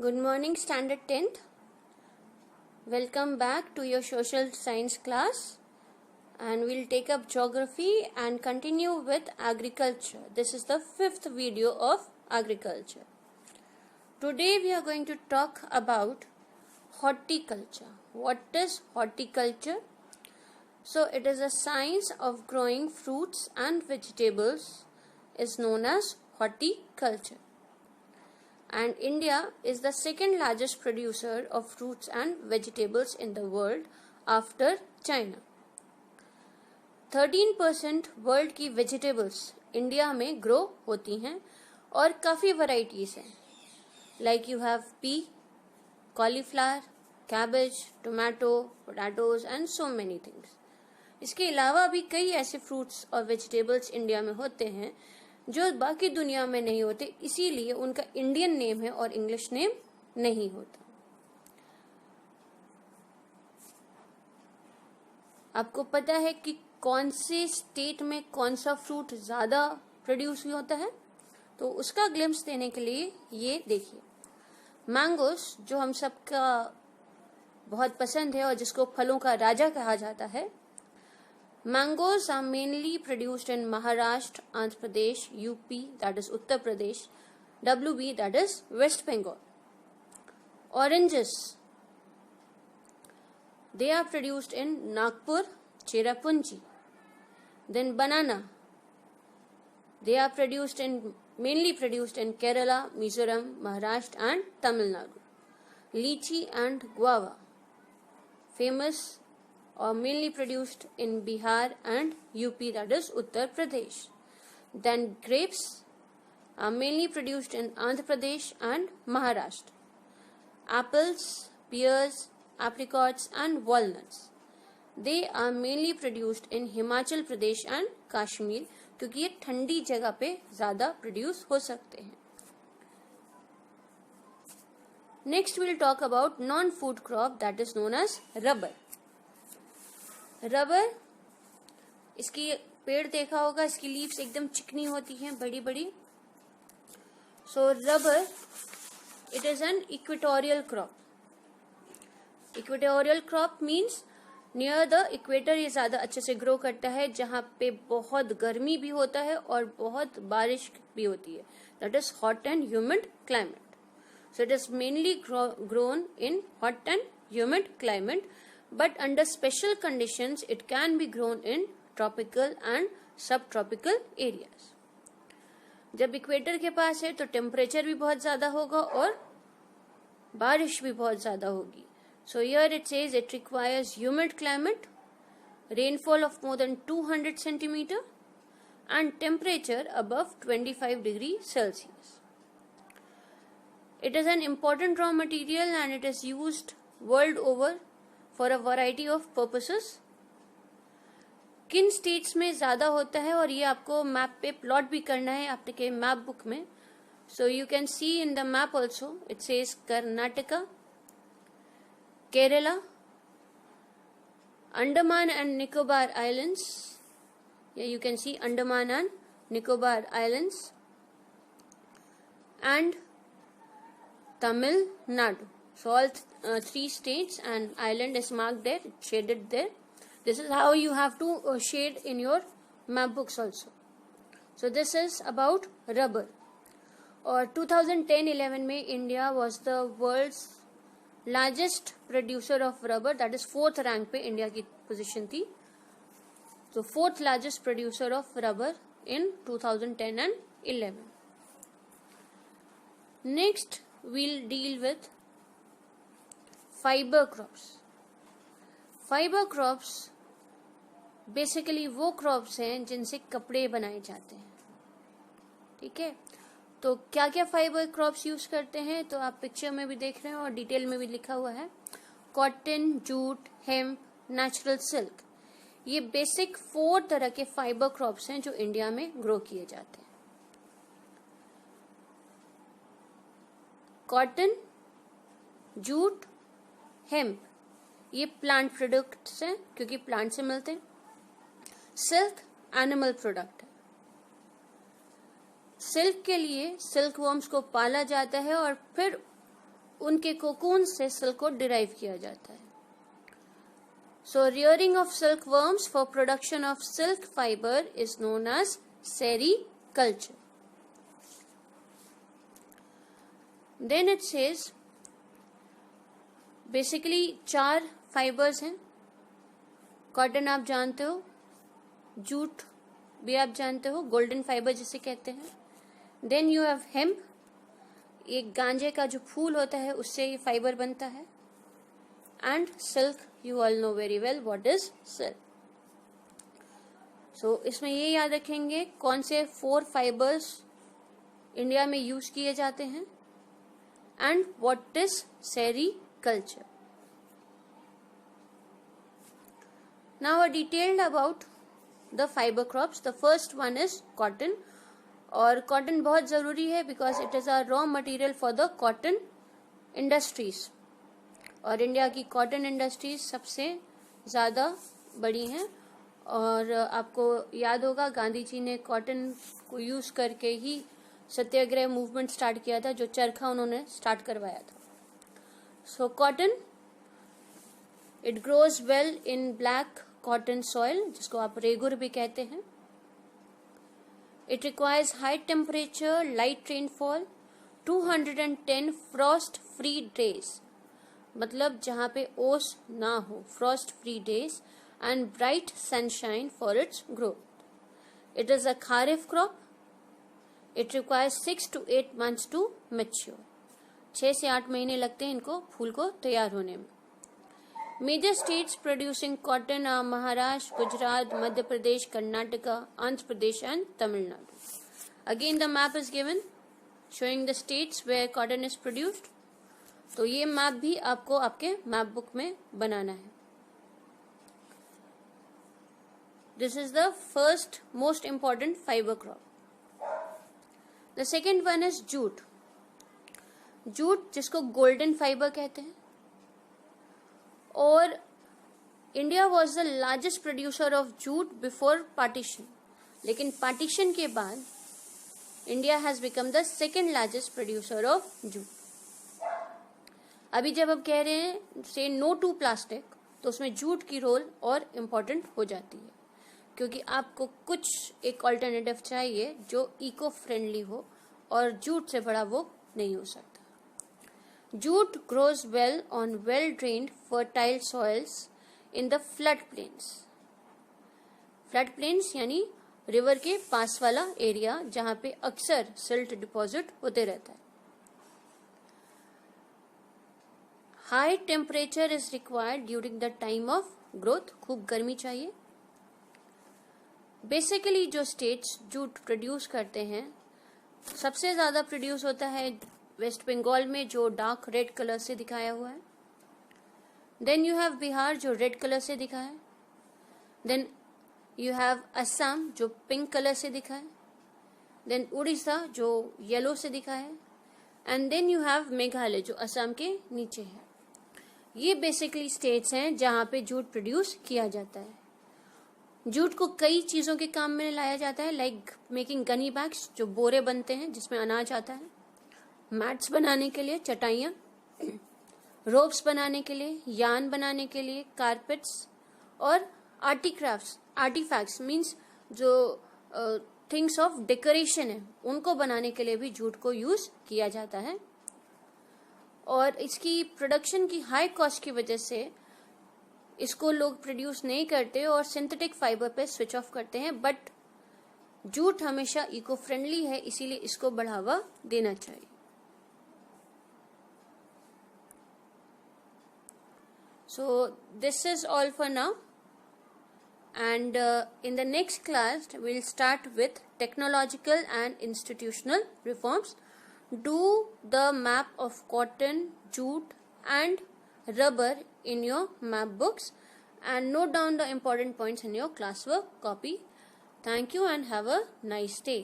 Good morning, Standard 10th. Welcome back to your social science class, and we'll take up geography and continue with agriculture. This is the fifth video of agriculture. Today we are going to talk about horticulture. What is horticulture? So it is a science of growing fruits and vegetables is known as horticulture. And India is the second largest producer of fruits and vegetables in the world after China. 13% world की vegetables India में grow होती हैं और काफ़ी varieties हैं. Like you have P, cauliflower, cabbage, tomato, potatoes and so many things. इसके अलावा भी कई ऐसे फ्रूट्स और वेजिटेबल्स इंडिया में होते हैं जो बाकी दुनिया में नहीं होते, इसीलिए उनका इंडियन नेम है और इंग्लिश नेम नहीं होता. आपको पता है कि कौन से स्टेट में कौन सा फ्रूट ज्यादा प्रोड्यूस होता है? तो उसका ग्लिम्स देने के लिए ये देखिए. मैंगोस जो हम सबका बहुत पसंद है और जिसको फलों का राजा कहा जाता है. Mangoes are mainly produced in Maharashtra, Andhra Pradesh, UP, that is Uttar Pradesh, WB, that is West Bengal. Oranges, they are produced in Nagpur, Cherrapunji. Then banana, they are mainly produced in Kerala, Mizoram, Maharashtra and Tamil Nadu. Lychee and guava, famous or mainly produced in Bihar and UP, that is Uttar Pradesh. Then grapes are mainly produced in Andhra Pradesh and Maharashtra. Apples, pears, apricots and walnuts, they are mainly produced in Himachal Pradesh and Kashmir, क्योंकि ये ठंडी जगह पे ज़्यादा produce हो सकते हैं. Next we'll talk about non-food crop that is known as rubber. Rubber, इसकी पेड़ देखा होगा, इसकी लीव्स एकदम चिकनी होती हैं, बड़ी बड़ी. So rubber it is an equatorial crop. Equatorial crop means near the equator ये ज्यादा अच्छे से ग्रो करता है, जहाँ पे बहुत गर्मी भी होता है और बहुत बारिश भी होती है. That is hot and humid climate. So it is mainly grown in hot and humid climate. But under special conditions, it can be grown in tropical and subtropical areas. जब इक्वेटर के पास है तो टेम्परेचर भी बहुत ज़्यादा होगा और बारिश भी बहुत ज़्यादा होगी. So here it says it requires humid climate, rainfall of more than 200 centimeter and temperature above 25 degrees Celsius. It is an important raw material and it is used world over for a variety of purposes. किन states में ज़्यादा होता है और ये आपको map पे plot भी करना है आपके मैप बुक में. So you can see in the map also it says Karnataka, Kerala, Andaman and Nicobar islands. You can see Andaman and Nicobar islands and Tamil Nadu. So all three states and island is marked there, shaded there. This is how you have to shade in your map books also. So this is about rubber. और 2010-11 में India was the world's largest producer of rubber. That is fourth rank पे India की position थी. So fourth largest producer of rubber in 2010 and 11. Next we'll deal with fibre crops. Fibre crops basically वो crops हैं जिनसे कपड़े बनाए जाते हैं. ठीक है, तो क्या क्या फाइबर क्रॉप्स यूज करते हैं तो आप पिक्चर में भी देख रहे हैं और डिटेल में भी लिखा हुआ है. Cotton, jute, hemp, natural silk, ये बेसिक 4 तरह के फाइबर क्रॉप्स हैं जो इंडिया में ग्रो किए जाते हैं. कॉटन, जूट, हेम्प, ये प्लांट प्रोडक्ट्स हैं क्योंकि प्लांट से मिलते हैं. सिल्क एनिमल प्रोडक्ट है. सिल्क के लिए सिल्क वर्म्स को पाला जाता है और फिर उनके कोकून से सिल्क को डिराइव किया जाता है. So rearing of silk worms for production of silk fibre is known as sericulture. Then it says basically 4 fibres हैं. कॉटन आप जानते हो, जूट भी आप जानते हो, गोल्डन फाइबर जिसे कहते हैं. देन यू हैव हेम्प, एक गांजे का जो फूल होता है उससे ये फाइबर बनता है. And silk, you all know very well what is silk. So इसमें ये याद रखेंगे कौन से 4 फाइबर्स इंडिया में यूज किए जाते हैं and what is sericulture. Now a detailed about the fiber crops. The first one is cotton. और कॉटन बहुत ज़रूरी है because it is a raw material for the cotton industries. और इंडिया की कॉटन इंडस्ट्रीज सबसे ज़्यादा बड़ी हैं. और आपको याद होगा गांधी जी ने कॉटन को यूज़ करके ही सत्याग्रह मूवमेंट स्टार्ट किया था, जो चरखा उन्होंने स्टार्ट करवाया था. So cotton, it grows well in black cotton soil, जिसको आप रेगुर भी कहते हैं. It requires high temperature, light rainfall, 210 frost free days, मतलब जहां पे ओस ना हो, frost free days, and bright sunshine for its growth. It is a kharif crop. It requires 6 to 8 months to mature. 6 से 8 महीने लगते हैं इनको फूल को तैयार होने में. Major states producing cotton are Maharashtra, Gujarat, Madhya Pradesh, Karnataka, Andhra Pradesh and Tamil Nadu. Again the map is given showing the states where cotton is produced. तो ये मैप भी आपको आपके मैप बुक में बनाना है. This is the first most important fiber crop. The second one is jute. Jute जिसको golden fibre कहते हैं. और India was the largest producer of jute before partition, लेकिन पार्टीशन के बाद India has become the second largest producer of jute. अभी जब हम कह रहे हैं से नो टू प्लास्टिक, तो उसमें जूट की रोल और इम्पोर्टेंट हो जाती है, क्योंकि आपको कुछ एक ऑल्टरनेटिव चाहिए जो इको फ्रेंडली हो, और जूट से बड़ा वो नहीं हो सकता. Jute grows well on well-drained fertile soils in the floodplains. Floodplains यानी रिवर के पास वाला एरिया जहां पे अक्सर सिल्ट डिपॉजिट होते रहता है. High temperature is required during the time of growth. खूब गर्मी चाहिए. बेसिकली जो स्टेट्स जूट प्रोड्यूस करते हैं, सबसे ज्यादा प्रोड्यूस होता है वेस्ट बंगाल में, जो डार्क रेड कलर से दिखाया हुआ है. देन यू हैव बिहार जो रेड कलर से दिखा है. देन यू हैव असम जो पिंक कलर से दिखा है. देन उड़ीसा जो येलो से दिखा है. And then you have Meghalaya जो असम के नीचे है. ये बेसिकली स्टेट्स हैं जहां पे जूट प्रोड्यूस किया जाता है. जूट को कई चीजों के काम में लाया जाता है, लाइक मेकिंग गनी बैग्स जो बोरे बनते हैं जिसमें अनाज आता है, मैट्स बनाने के लिए, चटाइयाँ, रोप्स बनाने के लिए, यान बनाने के लिए, कारपेट्स, और आर्टिफैक्ट्स मीन्स जो थिंग्स ऑफ डेकोरेशन है उनको बनाने के लिए भी जूट को यूज किया जाता है. और इसकी प्रोडक्शन की हाई कॉस्ट की वजह से इसको लोग प्रोड्यूस नहीं करते और सिंथेटिक फाइबर पे स्विच ऑफ करते हैं. बट जूट हमेशा इको फ्रेंडली है, इसीलिए इसको बढ़ावा देना चाहिए. So this is all for now, and in the next class we'll start with technological and institutional reforms. Do the map of cotton, jute and rubber in your map books and note down the important points in your classwork copy. Thank you and have a nice day.